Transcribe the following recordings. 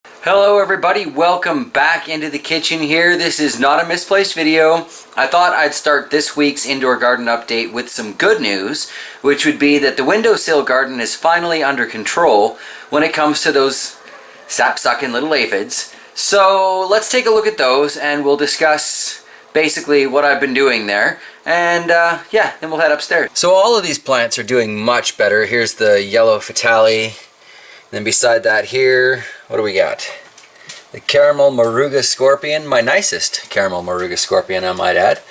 Hello everybody, welcome back into the kitchen here. This is not a misplaced video. I thought I'd start this week's indoor garden update with some good news, which would be that the windowsill garden is finally under control when it comes to those sap-sucking little aphids. So let's take a look at those and we'll discuss basically what I've been doing there. And yeah, then we'll head upstairs. So all of these plants are doing much better. Here's the yellow fatale. Then beside that here, what do we got? The caramel moruga scorpion, my nicest caramel moruga scorpion I might add.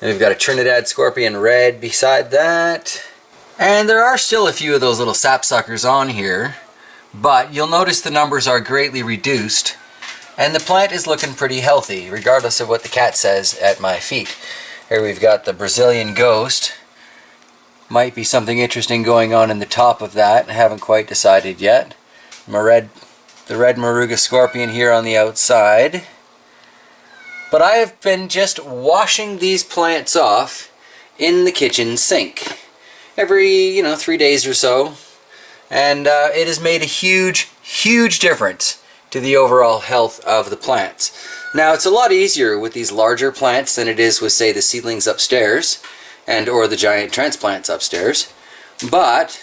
And we've got a Trinidad scorpion red beside that. And there are still a few of those little sapsuckers on here, but you'll notice the numbers are greatly reduced. And the plant is looking pretty healthy, regardless of what the cat says at my feet. Here we've got the Brazilian ghost. Might be something interesting going on in the top of that. I haven't quite decided yet. The red moruga scorpion here on the outside. But I have been just washing these plants off in the kitchen sink every 3 days or so, and it has made a huge difference to the overall health of the plants. Now it's a lot easier with these larger plants than it is with, say, the seedlings upstairs and or the giant transplants upstairs, but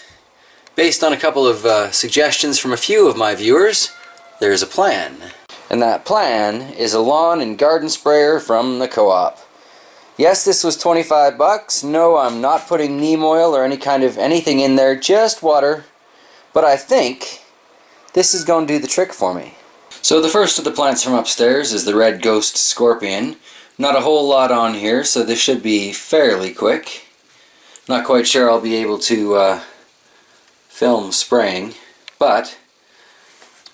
based on a couple of suggestions from a few of my viewers, there's a plan. And that plan is a lawn and garden sprayer from the co-op. Yes, this was 25 bucks. No, I'm not putting neem oil or any kind of anything in there, just water. But I think this is going to do the trick for me. So the first of the plants from upstairs is the red ghost scorpion. Not a whole lot on here, so this should be fairly quick. Not quite sure I'll be able to film spraying, but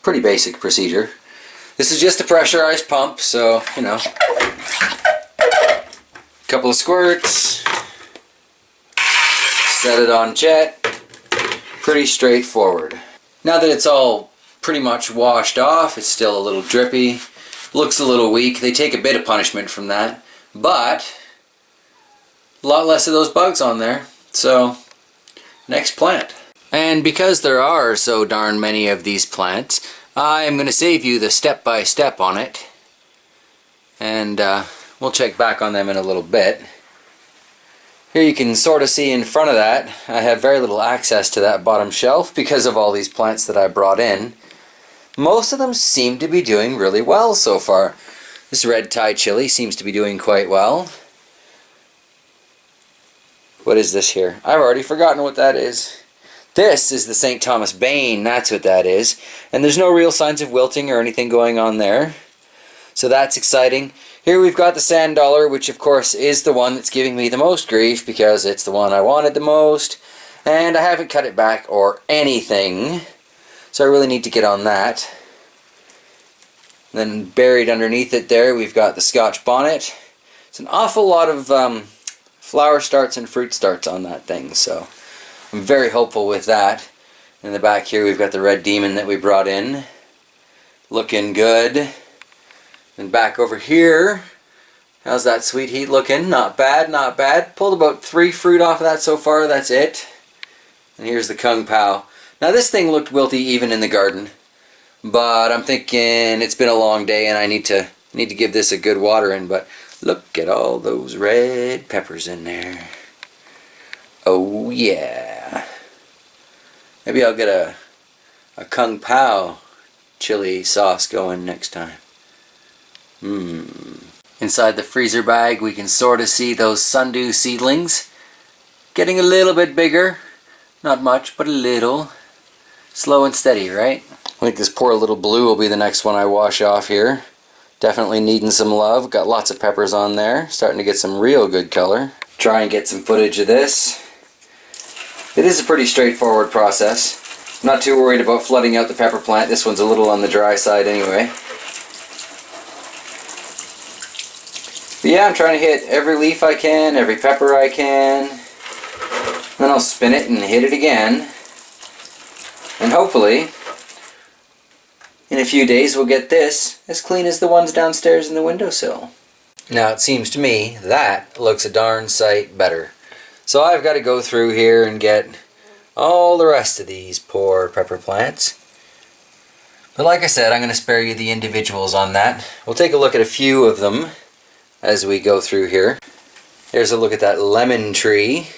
pretty basic procedure. This is just a pressurized pump, so, a couple of squirts, set it on jet, pretty straightforward. Now that it's all pretty much washed off, it's still a little drippy, looks a little weak. They take a bit of punishment from that, but a lot less of those bugs on there. So, next plant. And because there are so darn many of these plants, I am going to save you the step-by-step on it, and we'll check back on them in a little bit. Here you can sort of see in front of that, I have very little access to that bottom shelf because of all these plants that I brought in. Most of them seem to be doing really well so far. This red Thai chili seems to be doing quite well. What is this here? I've already forgotten what that is. This is the St. Thomas Bane, that's what that is. And there's no real signs of wilting or anything going on there. So that's exciting. Here we've got the sand dollar, which of course is the one that's giving me the most grief because it's the one I wanted the most. And I haven't cut it back or anything. So I really need to get on that. Then buried underneath it there we've got the Scotch bonnet. It's an awful lot of flower starts and fruit starts on that thing, so I'm very hopeful with that. In the back here we've got the red demon that we brought in. Looking good. And back over here, how's that sweet heat looking? Not bad, not bad. Pulled about 3 fruit off of that so far, that's it. And here's the Kung Pao. Now this thing looked wilty even in the garden, but I'm thinking it's been a long day and I need to give this a good watering. But look at all those red peppers in there. Oh yeah. Maybe I'll get a Kung Pao chili sauce going next time. Inside the freezer bag we can sort of see those Sundew seedlings getting a little bit bigger. Not much, but a little. Slow and steady, right? I think this poor little blue will be the next one I wash off here. Definitely needing some love. Got lots of peppers on there. Starting to get some real good color. Try and get some footage of this. It is a pretty straightforward process. I'm not too worried about flooding out the pepper plant. This one's a little on the dry side anyway. But yeah, I'm trying to hit every leaf I can, every pepper I can. Then I'll spin it and hit it again. And hopefully, in a few days we'll get this as clean as the ones downstairs in the windowsill. Now it seems to me that looks a darn sight better. So I've got to go through here and get all the rest of these poor pepper plants. But like I said, I'm going to spare you the individuals on that. We'll take a look at a few of them as we go through here. Here's a look at that lemon tree.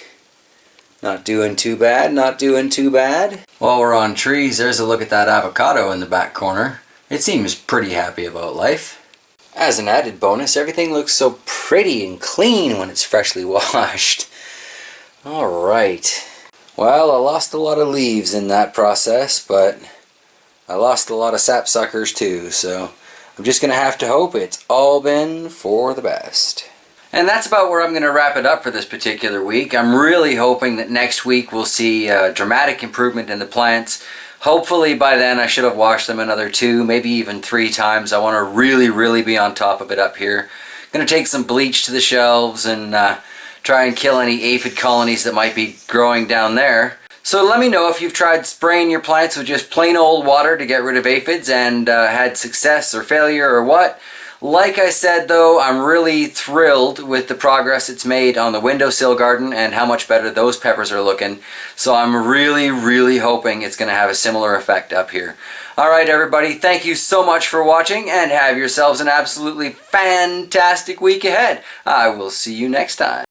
Not doing too bad, not doing too bad. While we're on trees, there's a look at that avocado in the back corner. It seems pretty happy about life. As an added bonus, everything looks so pretty and clean when it's freshly washed. Alright. Well, I lost a lot of leaves in that process, but I lost a lot of sapsuckers too, so I'm just going to have to hope it's all been for the best. And that's about where I'm going to wrap it up for this particular week. I'm really hoping that next week we'll see a dramatic improvement in the plants. Hopefully by then I should have washed them another 2, maybe even 3 times. I want to really be on top of it up here. Going to take some bleach to the shelves and try and kill any aphid colonies that might be growing down there. So let me know if you've tried spraying your plants with just plain old water to get rid of aphids and had success or failure or what. Like I said though, I'm really thrilled with the progress it's made on the windowsill garden and how much better those peppers are looking. So I'm really hoping it's going to have a similar effect up here. Alright everybody, thank you so much for watching and have yourselves an absolutely fantastic week ahead. I will see you next time.